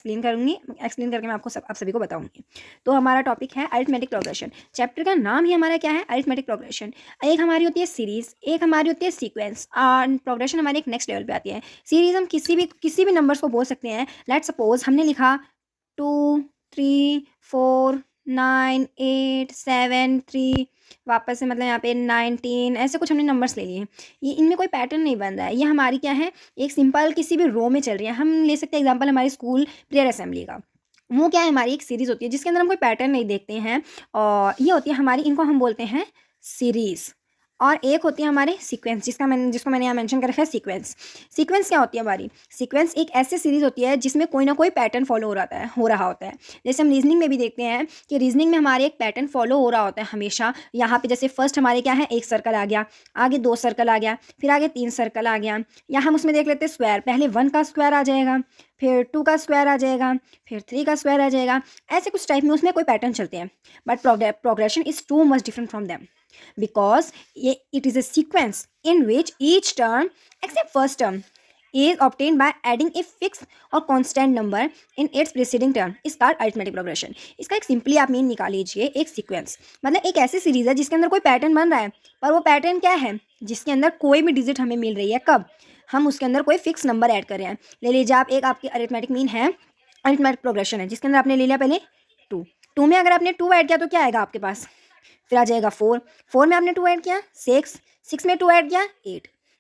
Explain करके मैं आप सभी को बताऊंगी। तो हमारा टॉपिक है अरिथमेटिक प्रोग्रेशन। चैप्टर का नाम ही हमारा क्या है, अरिथमेटिक प्रोग्रेशन। एक हमारी होती है सीरीज, एक हमारी होती है सीक्वेंस, और प्रोग्रेशन हमारी एक नेक्स्ट लेवल पे आती है। सीरीज हम किसी भी नंबर्स को बोल सकते हैं। लेट्स सपोज हमने लिखा 2 3 4 9 8 7 3, वापस से मतलब यहाँ पे 19, ऐसे कुछ हमने नंबर्स ले लिए। ये इनमें कोई पैटर्न नहीं बन रहा है, ये हमारी क्या है, एक सिंपल किसी भी रो में चल रही है। हम ले सकते हैं एग्जांपल हमारे स्कूल प्रेयर असेंबली का। वो क्या है, हमारी एक सीरीज़ होती है जिसके अंदर हम कोई पैटर्न नहीं देखते हैं, और ये होती है हमारी, इनको हम बोलते हैं सीरीज़। और एक होती है हमारे सीक्वेंस, जिसको मैंने यहाँ मेंशन कर रखा है सीक्वेंस। सीक्वेंस क्या होती है हमारी, सीक्वेंस एक ऐसी सीरीज़ होती है जिसमें कोई ना कोई पैटर्न फॉलो हो रहा होता है। जैसे हम रीजनिंग में भी देखते हैं कि रीजनिंग में हमारे एक पैटर्न फॉलो हो रहा होता है हमेशा। यहाँ पे जैसे फर्स्ट हमारे क्या है, एक सर्कल आ गया, आगे 2 सर्कल आ गया, फिर आगे 3 सर्कल आ गया। या हम उसमें देख लेते हैं स्क्वायर, पहले 1 का स्क्वायर आ जाएगा, फिर 2 का स्क्वायर आ जाएगा, फिर 3 का स्क्वायर आ जाएगा। ऐसे कुछ टाइप में उसमें कोई पैटर्न चलते हैं। But progression is too much different from them, because it is a sequence in which each term except first term is obtained by adding a fixed or constant number in its preceding term is called arithmetic progression। इसका एक simply आप mean निकाल लीजिए, एक sequence मतलब एक ऐसी series है जिसके अंदर कोई पैटर्न बन रहा है, पर वो पैटर्न क्या है, जिसके अंदर कोई भी डिजिट हमें मिल रही है। कब हम उसके अंदर कोई फिक्स नंबर ऐड कर रहे हैं। ले लीजिए आप, एक आपकी अरिथमेटिक मीन है, अरिथमेटिक प्रोग्रेशन है, जिसके अंदर आपने ले लिया पहले 2 में अगर आपने 2 ऐड किया तो क्या आएगा आपके पास, फिर आ जाएगा 4 में आपने 2 ऐड किया 6 में 2 ऐड किया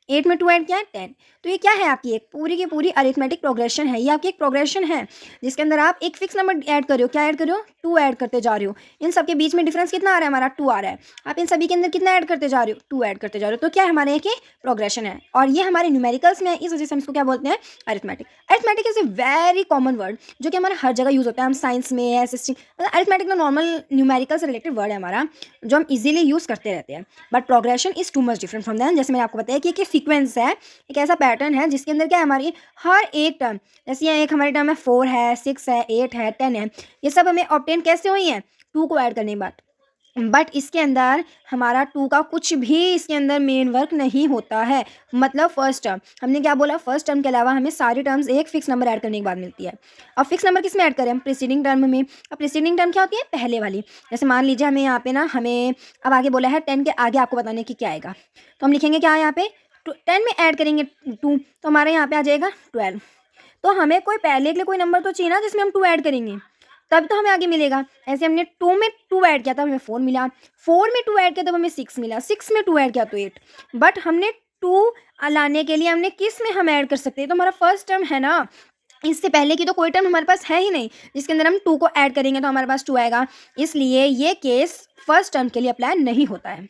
8 में 2 ऐड किया 10। तो ये क्या है, आपकी एक पूरी की पूरी अरिथमेटिक प्रोग्रेशन है। ये आपकी एक प्रोग्रेशन है जिसके अंदर आप एक फिक्स नंबर ऐड कर रहे हो। क्या ऐड कर रहे हो, 2 ऐड करते जा रहे हो। इन सब के बीच में डिफरेंस कितना आ रहा है हमारा, 2 आ रहा है। आप इन सभी के अंदर कितना ऐड करते जा रहे हो, 2 ऐड करते जा रहे हो। तो क्या है, हमारे एक प्रोग्रेशन है, और ये हमारे न्यूमेरिकल्स में है, इस वजह से हम इसको क्या बोलते हैं, arithmetic. Arithmetic is a very common word जो कि हमारा हर जगह यूज होता है। हम साइंस में असिस्टिंग, मतलब अरिथमेटिक तो नॉर्मल न्यूमेरिकल से रिलेटेड वर्ड है हमारा, जो हम इजीली यूज करते रहते हैं। But progression is too much different from that. जैसे मैंने आपको बताया कि एक सीक्वेंस है, एक ऐसा पैटर्न है जिसके अंदर क्या है, हमारी हर एक टर्म, जैसे यहाँ एक हमारी टर्म है 4 है 6 है 8 है 10 है, ये सब हमें ऑब्टेन कैसे हुई है, 2 को ऐड करने के बाद। बट इसके अंदर हमारा 2 का कुछ भी इसके अंदर मेन वर्क नहीं होता है। मतलब फर्स्ट टर्म, हमने क्या बोला, फर्स्ट टर्म के अलावा हमें सारी टर्म्स एक फिक्स नंबर ऐड करने के बाद मिलती है। अब फिक्स नंबर किस में ऐड करें, हम प्रीसीडिंग टर्म में। अब प्रीसीडिंग टर्म क्या होती है, पहले वाली। जैसे मान लीजिए हमें यहाँ पे ना, हमें अब आगे बोला है 10 के आगे आपको बताने की क्या आएगा, तो हम लिखेंगे क्या यहाँ पे, 10 में ऐड करेंगे 2, तो हमारे यहाँ पे आ जाएगा 12। तो हमें कोई पहले के लिए कोई नंबर तो चाहिए ना जिसमें हम 2 ऐड करेंगे, तब तो हमें आगे मिलेगा। ऐसे हमने 2 में 2 ऐड किया तब हमें 4 मिला, 4 में 2 ऐड किया तब हमें 6 मिला, 6 में 2 ऐड किया तो 8। बट हमने 2 लाने के लिए हमने किस में हम ऐड कर सकते हैं, तो हमारा फर्स्ट टर्म है ना, इससे पहले की तो कोई टर्म हमारे पास है ही नहीं जिसके अंदर हम 2 को ऐड करेंगे तो हमारे पास 2 आएगा। इसलिए ये केस फर्स्ट टर्म के लिए अप्लाई नहीं होता है।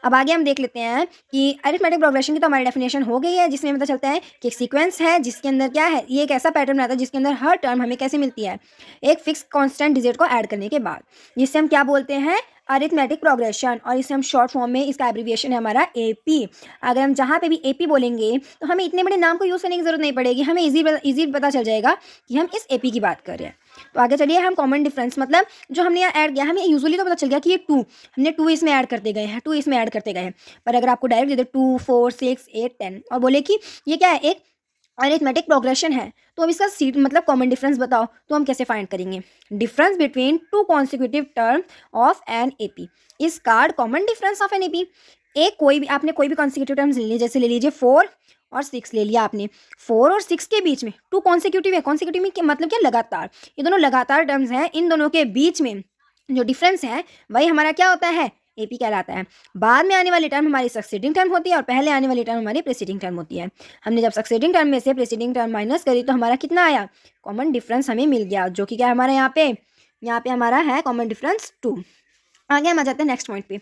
अब आगे हम देख लेते हैं कि अरिथमेटिक प्रोग्रेशन की तो हमारी डेफिनेशन हो गई है, जिसमें पता चलता है कि एक सीक्वेंस है जिसके अंदर क्या है, ये एक ऐसा पैटर्न रहता है जिसके अंदर हर टर्म हमें कैसे मिलती है, एक फिक्स कांस्टेंट डिजिट को ऐड करने के बाद, जिससे हम क्या बोलते हैं, अरिथमेटिक प्रोग्रेशन। और इसे हम शॉर्ट फॉर्म में, इसका एब्रीविएशन है हमारा एपी। अगर हम जहाँ पे भी एपी बोलेंगे तो हमें इतने बड़े नाम को यूज़ करने की जरूरत नहीं पड़ेगी, हमें इजी पता चल जाएगा कि हम इस एपी की बात कर रहे हैं। तो आगे चलिए, हम कॉमन डिफरेंस, मतलब जो हमने यहाँ ऐड किया, हमें यूजुअली तो पता चल गया कि ये 2, हमने 2 इसमें ऐड करते गए हैं, 2 इसमें ऐड करते गए हैं। पर अगर आपको डायरेक्ट दे दे 2 4 6 8 10 और बोले कि ये क्या है, एक अरिथमेटिक प्रोग्रेशन है, तो अब इसका सीट मतलब कॉमन डिफरेंस बताओ, तो हम कैसे फाइंड करेंगे, difference between 2 consecutive term of an AP is called common difference of an AP. एक कोई भी आपने कोई भी कॉन्सिक्यूटिव टर्म्स ले लीजिए, जैसे ले लीजिए 4 और 6 ले लिया आपने, 4 और 6 के बीच में 2 कॉन्सिक्यूटिव है, कॉन्सिक्यूटिव में मतलब क्या, लगातार, ये दोनों लगातार टर्म्स हैं, इन दोनों के बीच में जो डिफरेंस है वही हमारा क्या होता है, एपी कहलाता है। बाद में आने वाली टर्म हमारी सक्सीडिंग टर्म होती है और पहले आने वाली टर्म हमारी प्रीसीडिंग टर्म होती है। हमने जब सक्सीडिंग टर्म में से प्रीसीडिंग टर्म माइनस करी तो हमारा कितना आया, कॉमन डिफरेंस हमें मिल गया, जो कि क्या है हमारा यहाँ पे हमारा है कॉमन डिफरेंस 2। आगे हम आ जाते हैं नेक्स्ट पॉइंट पे।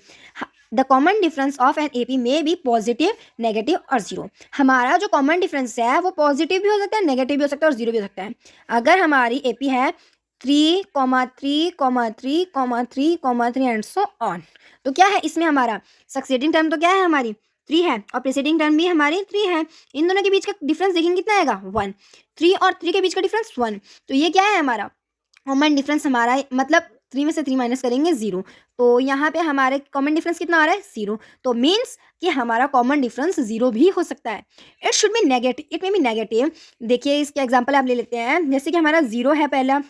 The common difference of an AP में बी पॉजिटिव, नेगेटिव और जीरो। हमारा जो कॉमन डिफरेंस है वो पॉजिटिव भी हो सकता है, नेगेटिव भी हो सकता है और जीरो भी हो सकता है। अगर हमारी एपी है 3,3,3,3,3 एंड सो ऑन, तो क्या है इसमें हमारा सक्सीडिंग टर्म तो क्या है हमारी 3 है और प्रीसीडिंग टर्म भी हमारी 3 है। इन दोनों के बीच का डिफरेंस देखेंगे कितना आएगा, 1। 3 और 3 के बीच का डिफरेंस 1, तो ये क्या है हमारा कॉमन डिफरेंस हमारा, मतलब 3 में से 3 माइनस करेंगे 0, तो यहाँ पे हमारे कॉमन डिफरेंस कितना आ रहा है 0, तो मीन्स कि हमारा कॉमन डिफरेंस 0 भी हो सकता है। It should be negative, it may be negative. देखिए इसके एग्जाम्पल आप ले लेते हैं, जैसे कि हमारा 0 है पहला,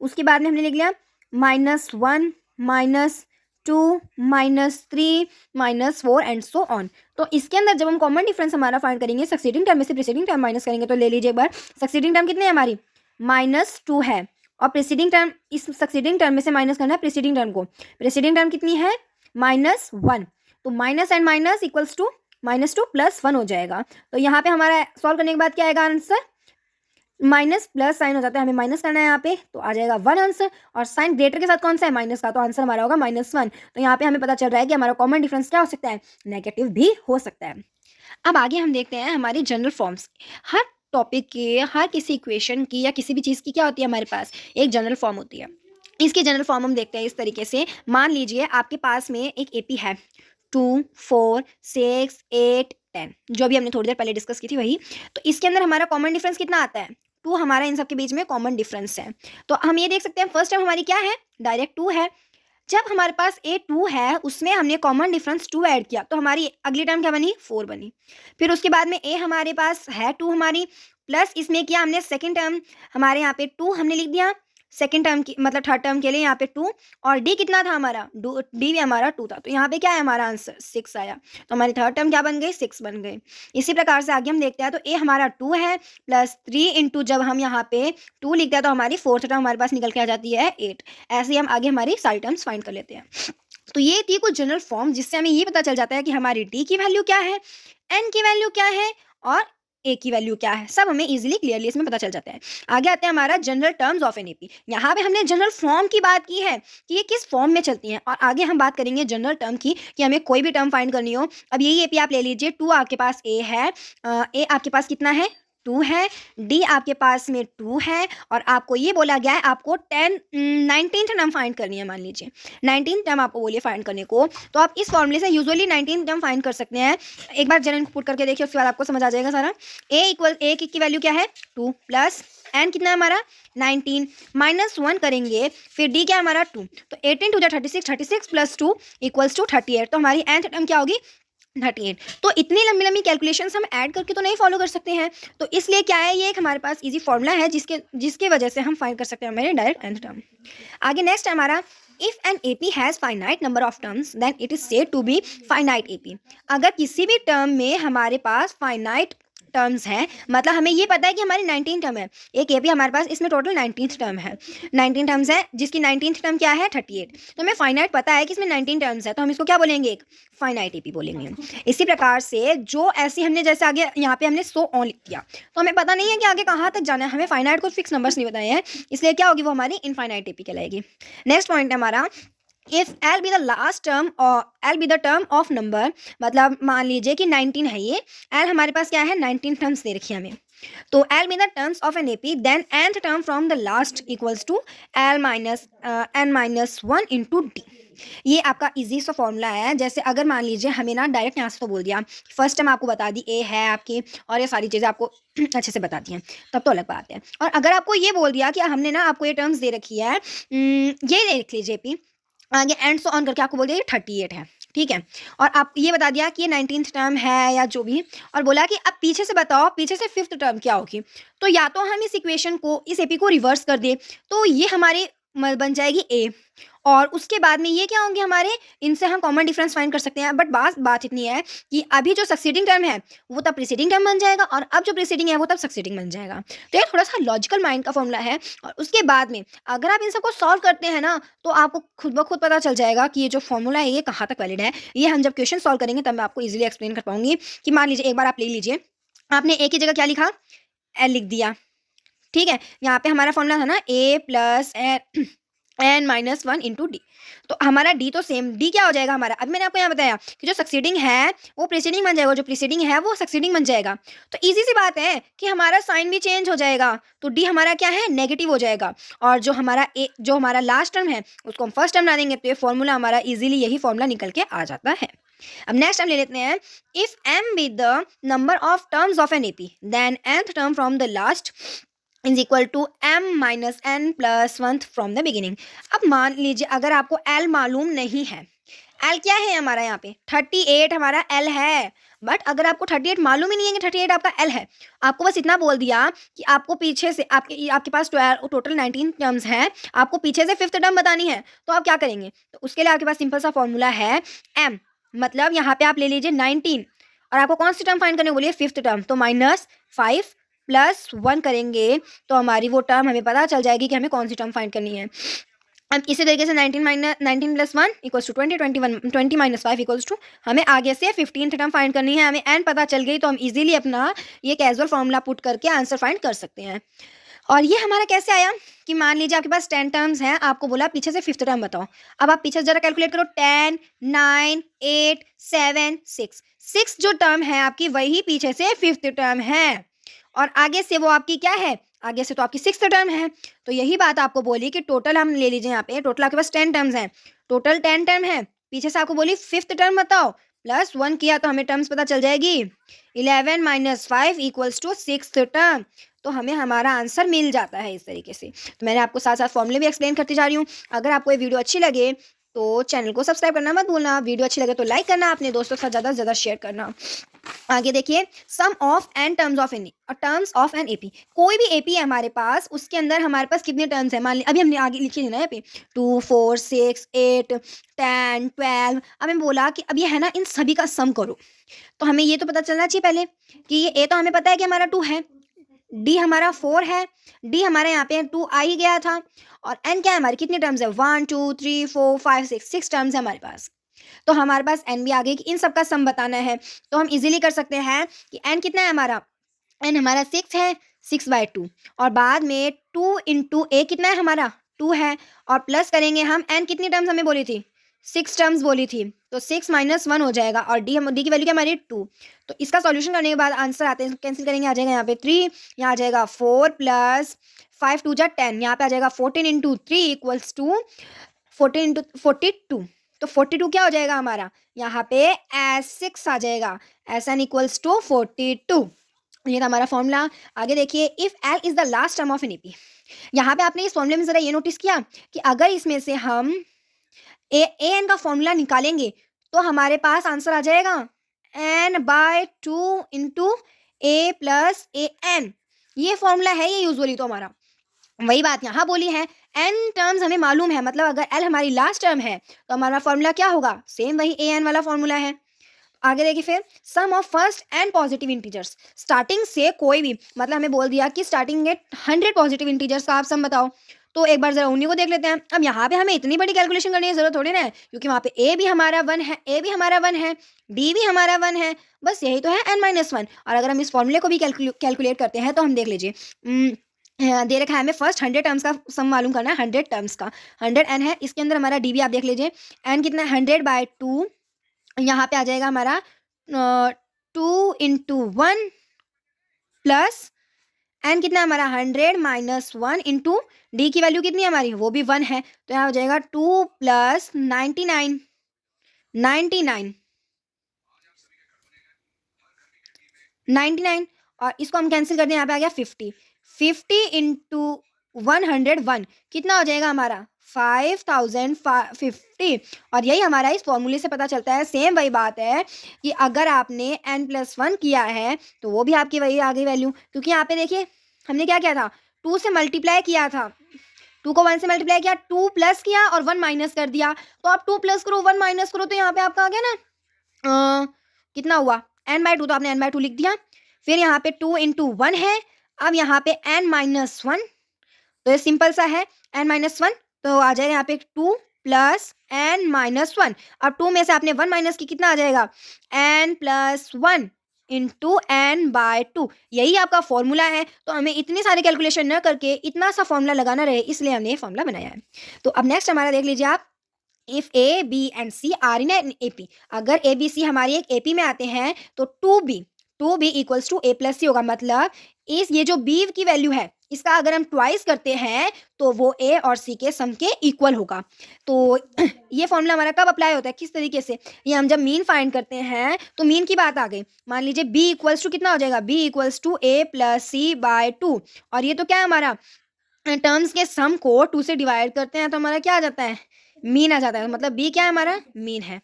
उसके बाद में हमने लिख लिया -1 -2 -3 -4 एंड सो ऑन। तो इसके अंदर जब हम कॉमन डिफरेंस हमारा फाइंड करेंगे, सक्सीडिंग टर्म में से प्रीसीडिंग टर्म माइनस करेंगे, तो ले लीजिए एक बार, सक्सीडिंग टर्म कितनी है हमारी -2 है, और प्रीसीडिंग टर्म, इस सक्सीडिंग टर्म में से माइनस करना है प्रीसीडिंग टर्म को, प्रीसीडिंग टर्म कितनी है -1, तो minus and minus equals to -2 + 1 हो जाएगा। तो यहाँ पे हमारा सॉल्व करने के बाद क्या आएगा आंसर, माइनस प्लस साइन हो जाता है, हमें माइनस करना है यहाँ पे, तो आ जाएगा 1 आंसर, और साइन ग्रेटर के साथ कौन सा है माइनस का, तो आंसर हमारा होगा -1। तो यहाँ पे हमें पता चल रहा है कि हमारा कॉमन डिफरेंस क्या हो सकता है, नेगेटिव भी हो सकता है। अब आगे हम देखते हैं हमारी जनरल फॉर्म्स। हर टॉपिक के, हर किसी इक्वेशन की या किसी भी चीज़ की क्या होती है हमारे पास, एक जनरल फॉर्म होती है। इसकी जनरल फॉर्म हम देखते हैं इस तरीके से। मान लीजिए आपके पास में एक एपी है 2 4 6 8 10, जो भी हमने थोड़ी देर पहले डिस्कस की थी वही। तो इसके अंदर हमारा कॉमन डिफरेंस कितना आता है, 2 हमारा इन सब के बीच में कॉमन डिफरेंस है। तो हम ये देख सकते हैं फर्स्ट टर्म हमारी क्या है, डायरेक्ट 2 है। जब हमारे पास ए 2 है, उसमें हमने कॉमन डिफरेंस 2 ऐड किया, तो हमारी अगली टर्म क्या बनी, 4 बनी। फिर उसके बाद में ए हमारे पास है 2 हमारी, प्लस इसमें किया हमने सेकेंड टर्म, हमारे यहाँ पे 2 हमने लिख दिया सेकेंड टर्म की, मतलब थर्ड टर्म के लिए यहाँ पे 2, और डी कितना था हमारा, डी भी हमारा 2 था, तो यहाँ पे क्या है हमारा आंसर 6 आया। तो हमारी थर्ड टर्म क्या बन गई, 6 बन गई। इसी प्रकार से आगे हम देखते हैं, तो ए हमारा 2 है, प्लस 3 इंटू जब हम यहाँ पे 2 लिखते हैं, तो हमारी फोर्थ टर्म हमारे पास निकल के आ जाती है 8। ऐसे ही हम आगे हमारी सारी टर्म्स फाइंड कर लेते हैं। तो ये थी कुछ जनरल फॉर्म, जिससे हमें ये पता चल जाता है कि हमारी डी की वैल्यू क्या है, एन की वैल्यू क्या है, और ए की वैल्यू क्या है, सब हमें इजीली क्लियरली इसमें पता चल जाता है। आगे आते हैं हमारा general terms of an AP. यहाँ पे हमने जनरल फॉर्म की बात की है कि ये किस फॉर्म में चलती हैं, और आगे हम बात करेंगे जनरल टर्म की, कि हमें कोई भी टर्म फाइंड करनी हो। अब यही एपी आप ले लीजिए, 2 आपके पास ए है, ए आपके पास कितना है 2 है, डी आपके पास में 2 है, और आपको ये बोला गया है आपको 19th टर्म फाइंड करनी है। मान लीजिए 19th टर्म आपको बोलिए फाइंड करने को, तो आप इस फॉर्मूले से यूजुअली 19th टर्म फाइंड कर सकते हैं। एक बार जनरल पुट करके देखिए, उसके बाद आपको समझ आ जाएगा सारा। ए की वैल्यू क्या है 2, प्लस एन कितना है हमारा 19, -1 करेंगे, फिर डी क्या हमारा 2, तो 18 टू 36, 36 + 2 = 38। तो हमारी nth टर्म क्या होगी 38। तो इतनी लंबी लंबी कैलकुलेशंस हम ऐड करके तो नहीं फॉलो कर सकते हैं, तो इसलिए क्या है, ये एक हमारे पास इजी फॉर्मूला है जिसके वजह से हम फाइंड कर सकते हैं हमारे डायरेक्ट nth टर्म। आगे नेक्स्ट हमारा, if an AP has finite number of terms then it is said to be finite AP. अगर किसी भी टर्म में हमारे पास फाइनाइट टर्म्स हैं, मतलब हमें ये पता है कि हमारी 19 टर्म है, एक एपी हमारे पास, इसमें टोटल 19th टर्म है, 19 टर्म्स है, जिसकी 19th टर्म क्या है 38। तो हमें फाइनाइट पता है कि इसमें 19 टर्म्स है, तो हम इसको क्या बोलेंगे, एक फाइनाइट एपी बोलेंगे। इसी प्रकार से जो ऐसी हमने, जैसे आगे यहाँ पे हमने सो ऑन लिख दिया, तो हमें पता नहीं है कि आगे कहाँ तक जाना है, हमें फाइनाइट को फिक्स नंबर्स नहीं बताए हैं, इसलिए क्या होगी वो हमारी इनफाइनाइट एपी कहलाएगी। नेक्स्ट पॉइंट है हमारा, if L B the last term और L B the term of number, मतलब मान लीजिए कि 19 है, ये एल हमारे पास क्या है 19 टर्म्स दे रखी है हमें, तो l B the terms of N AP then nth term from the last equals to l minus n-1 into d. ये आपका इजी सा फॉर्मूला है। जैसे अगर मान लीजिए हमें ना डायरेक्ट यहाँ से तो बोल दिया, फर्स्ट टर्म आपको बता दी ए है आपकी, और ये सारी चीज़ें आपको अच्छे से बता दी हैं, तब तो अलग बात है। और अगर आपको ये बोल दिया कि हमने ना आपको ये टर्म्स दे रखी है, ये देख लीजिए पी, आगे एंड सो ऑन करके आपको बोल दिया ये 38 है, ठीक है, और आप ये बता दिया कि ये 19th टर्म है या जो भी, और बोला कि अब पीछे से बताओ, पीछे से 5th टर्म क्या होगी। तो या तो हम इस इक्वेशन को, इस एपी को रिवर्स कर दे, तो ये हमारे बन जाएगी ए, और उसके बाद में ये क्या होंगे हमारे, इनसे हम कॉमन डिफरेंस फाइंड कर सकते हैं। बट बात इतनी है कि अभी जो सक्सीडिंग टर्म है वो तब प्रीसीडिंग टर्म बन जाएगा, और अब जो प्रीसीडिंग है वो तब सक्सीडिंग बन जाएगा। तो ये थोड़ा सा लॉजिकल माइंड का फॉर्मूला है, और उसके बाद में अगर आप इन सबको सॉल्व करते हैं ना, तो आपको खुद ब खुद पता चल जाएगा कि ये जो फॉर्मूला है ये कहाँ तक वैलिड है। ये हम जब क्वेश्चन सॉल्व करेंगे तब मैं आपको ईजिली एक्सप्लेन कर पाऊंगी। कि मान लीजिए एक बार आप ले लीजिए, आपने ए की जगह क्या लिखा, एल लिख दिया, ठीक है, यहाँ पे हमारा फॉर्मूला था ना ए प्लस n-1 इंटू डी, तो हमारा डी तो सेम, डी क्या हो जाएगा हमारा, अब मैंने आपको यहाँ बताया कि जो सक्सीडिंग है वो प्रीसीडिंग बन जाएगा, जो प्रीसीडिंग है वो सक्सीडिंग बन जाएगा। तो इजी सी बात है कि हमारा साइन भी चेंज हो जाएगा, तो डी हमारा क्या है नेगेटिव हो जाएगा, और जो हमारा लास्ट टर्म है उसको हम फर्स्ट टर्म ला देंगे, तो ये फॉर्मूला हमारा इजीली यही फॉर्मूला निकल के आ जाता है। अब नेक्स्ट हम ले लेते हैं, if m be the number of terms of N AP then nth term from the last is equal to m minus n plus 1 from the beginning. अब मान लीजिए अगर आपको l मालूम नहीं है, l क्या है हमारा यहाँ पे 38 हमारा l है, बट अगर आपको 38 मालूम ही नहीं है कि 38 आपका l है, आपको बस इतना बोल दिया कि आपको पीछे से आपके पास टोटल 19 टर्म्स हैं, आपको पीछे से फिफ्थ टर्म बतानी है, तो आप क्या करेंगे? तो उसके लिए आपके पास सिंपल सा फॉर्मूला है m, मतलब यहाँ पे आप ले लीजिए 19 और आपको कौन सी टर्म फाइंड करने बोलिए? Fifth term. तो -5 प्लस 1 करेंगे तो हमारी वो टर्म हमें पता चल जाएगी कि हमें कौन सी टर्म फाइंड करनी है। अब इसी तरीके से 19 plus 1 equals to 20, 20 minus 5 equals to, हमें आगे से 15th टर्म फाइंड करनी है। हमें n पता चल गई तो हम इजीली अपना ये कैजुअल फॉर्मूला पुट करके आंसर फाइंड कर सकते हैं। और ये हमारा कैसे आया कि मान लीजिए आपके पास 10 टर्म्स हैं, आपको बोला पीछे से फिफ्थ टर्म बताओ। अब आप पीछे जरा कैलकुलेट करो, 10, 9, 8, 7, 6, 6 जो टर्म है आपकी वही पीछे से फिफ्थ टर्म है, और आगे से वो आपकी क्या है? आगे से तो आपकी सिक्स्थ टर्म है। तो यही बात आपको बोली कि टोटल हम ले लीजिए, यहाँ पे टोटल आपके पास 10 टर्म्स हैं, टोटल 10 टर्म है, पीछे से आपको बोली फिफ्थ टर्म बताओ, प्लस 1 किया तो हमें टर्म्स पता चल जाएगी। 11 minus 5 equals to sixth term, तो हमें हमारा आंसर मिल जाता है इस तरीके से। तो मैंने आपको साथ साथ फॉर्मूले भी एक्सप्लेन करती जा रही हूँ। अगर आपको ये वीडियो अच्छी लगे तो चैनल को सब्सक्राइब करना मत भूलना, वीडियो अच्छी लगे तो लाइक करना, अपने दोस्तों के साथ ज़्यादा से ज़्यादा शेयर करना। आगे देखिए, sum of n terms of n terms of N AP, कोई भी एपी है हमारे पास, उसके अंदर हमारे पास कितने टर्म्स हैं? मान ली अभी हमने आगे लिखी है ना यहाँ पे 2, 4, 6, 8, 10, 12। अब हमें बोला कि अब ये है ना, इन सभी का सम करो, तो हमें ये तो पता चलना चाहिए पहले कि ये ए तो हमें पता है कि हमारा 2 है, डी हमारा 4 है, डी हमारे यहाँ पे 2 आ ही गया था, और एन क्या है हमारी? कितने टर्म्स है? 1, 2, 3, 4, 5, 6 टर्म्स है हमारे पास। तो हमारे पास एन भी आ गई कि इन सब का सम बताना है। तो हम इजीली कर सकते हैं कि एन कितना है हमारा? एन हमारा 6 है, 6/2, और बाद में 2 इंटू ए कितना है हमारा? 2 है, और प्लस करेंगे हम एन कितनी टर्म्स हमें बोली थी? 6 टर्म्स बोली थी, तो 6 माइनस 1 हो जाएगा, और डी की वैल्यू क्या हमारी? 2। तो इसका सॉल्यूशन करने के बाद आंसर आते हैं, कैंसिल करेंगे, आ जाएगा यहाँ पे 3, यहाँ आ जाएगा 4 प्लस 5 2 जा 10, यहाँ पे आ जाएगा 14 इंटू 3 इक्वल्स टू 14 इंटू 42। तो 42 क्या हो जाएगा हमारा? यहाँ पे S6 आ जाएगा, SN इक्वल्स टू 42। ये था हमारा फॉर्मूला। आगे देखिए, if L is the last term of an AP, यहाँ पे आपने इस फॉर्मूले में जरा ये नोटिस किया कि अगर इसमें से हम ए एन का फॉर्मूला निकालेंगे तो हमारे पास आंसर आ जाएगा n/2 into A plus A N. ये फॉर्मूला है ये यूजुअली तो हमारा। वही बात यहाँ बोली है, n टर्म्स हमें मालूम है, मतलब अगर l हमारी लास्ट टर्म है तो हमारा फॉर्मूला क्या होगा? सेम वही an वाला फॉर्मूला है। आगे देखिए फिर, sum of first and positive integers, starting से कोई भी, मतलब हमें बोल दिया कि स्टार्टिंग में 100 पॉजिटिव इंटीजर्स का आप सम बताओ। तो एक बार जरा उन्हीं को देख लेते हैं। अब यहाँ पे हमें इतनी बड़ी कैलकुलेशन करने की जरूरत थोड़ी ना है, क्योंकि वहाँ पे ए भी हमारा 1 है, ए भी हमारा 1 है, डी भी हमारा 1 है, बस यही तो है n-1। और अगर हम इस फॉर्मूले को भी कैलकुलेट करते हैं तो हम देख लीजिए, दे रखा है हमें फर्स्ट 100 टर्म्स का सम मालूम करना है, 100 टर्म्स का, 100 n है, इसके अंदर हमारा डी भी आप देख लीजिए, n कितना है? 100/2, यहाँ पे आ जाएगा हमारा 2 इंटू 1 प्लस एन कितना है हमारा? 100 माइनस 1 इंटू डी की वैल्यू कितनी है हमारी? वो भी 1 है, तो यहाँ हो जाएगा 2 प्लस 99, 99, और इसको हम कैंसिल कर दें, यहाँ पे आ गया 50, 50 इंटू 101 कितना हो जाएगा हमारा? 5050। और यही हमारा इस फॉर्मूले से पता चलता है। सेम वही बात है कि अगर आपने n+1 किया है तो वो भी आपकी वही आ गई वैल्यू, क्योंकि यहाँ पे देखिए हमने क्या किया था? 2 से मल्टीप्लाई किया था, 2 को 1 से मल्टीप्लाई किया, 2 प्लस किया और 1 माइनस कर दिया। तो आप 2 प्लस करो 1 माइनस करो तो यहाँ पे आपका आ गया ना, कितना हुआ? n/2, तो आपने n/2 लिख दिया। फिर यहाँ पे 2 इंटू 1 है, अब यहाँ पे n-1, तो ये सिंपल सा है, n-1, तो आ जाएगा यहाँ पे 2 प्लस n-1। अब 2 में से आपने 1 माइनस की, कितना आ जाएगा? n+1 into n/2। यही आपका फॉर्मूला है। तो हमें इतनी सारी कैलकुलेशन न करके इतना सा फॉर्मूला लगाना रहे, इसलिए हमने ये फॉर्मूला बनाया है। तो अब नेक्स्ट हमारा देख लीजिए आप, if a b and c are in an AP, अगर ए बी सी हमारी एक एपी में आते हैं तो 2b equals to a plus c होगा। मतलब इस ये जो b की वैल्यू है इसका अगर हम ट्वाइस करते हैं तो वो ए और सी के सम के इक्वल होगा। तो ये फॉर्मूला हमारा कब अप्लाई होता है, किस तरीके से, ये हम जब मीन फाइंड करते हैं तो मीन की बात आ गई। मान लीजिए बी इक्वल्स टू कितना हो जाएगा, b equals to a plus c by 2, और ये तो क्या है हमारा, टर्म्स के सम को 2 से डिवाइड करते हैं तो हमारा क्या आ जाता है, मीन आ जाता है। मतलब बी क्या है हमारा, मीन है।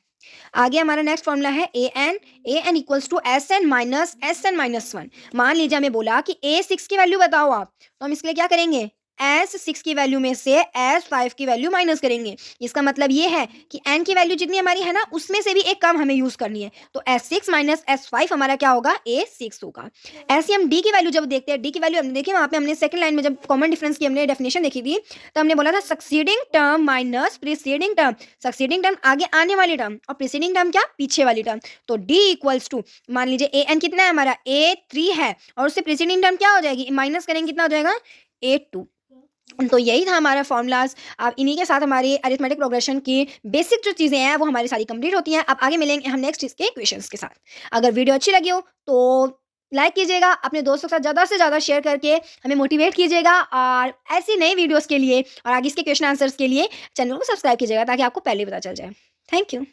आगे हमारा नेक्स्ट फॉर्मूला है a n equals to s n minus 1। मान लीजिए हमें बोला कि ए 6 की वैल्यू बताओ आप, तो हम इसके लिए क्या करेंगे, एस 6 की वैल्यू में से एस 5 की वैल्यू माइनस करेंगे। इसका मतलब ये है कि एन की वैल्यू जितनी हमारी है ना, उसमें से भी एक कम हमें यूज करनी है। तो एस 6 माइनस एस 5 हमारा क्या होगा, ए 6 होगा। ऐसे हम डी की वैल्यू जब देखते हैं, डी की वैल्यू हमने देखी वहां पे, हमने सेकंड लाइन में जब कॉमन डिफरेंस की हमने डेफिनेशन देखी थी, तो हमने बोला था succeeding term minus preceding term. Succeeding term आगे आने वाली टर्म और प्रीसीडिंग टर्म क्या, पीछे वाली टर्म। तो डी इक्वल्स टू, मान लीजिए ए एन कितना है हमारा, ए 3 है, और उससे प्रीसीडिंग टर्म क्या हो जाएगी, माइनस करेंगे कितना हो जाएगा, ए 2। तो यही था हमारा फॉर्मूलाज। अब इन्हीं के साथ हमारी अरिथमेटिक प्रोग्रेशन की बेसिक जो चीज़ें हैं वो हमारी सारी कंप्लीट होती हैं। अब आगे मिलेंगे हम नेक्स्ट इसके क्वेश्चंस के साथ। अगर वीडियो अच्छी लगी हो तो लाइक कीजिएगा, अपने दोस्तों के साथ ज़्यादा से ज़्यादा शेयर करके हमें मोटिवेट कीजिएगा, और ऐसी नई वीडियोज़ के लिए और आगे इसके क्वेश्चन आंसर्स के लिए चैनल को सब्सक्राइब कीजिएगा ताकि आपको पहले पता चल जाए। Thank you.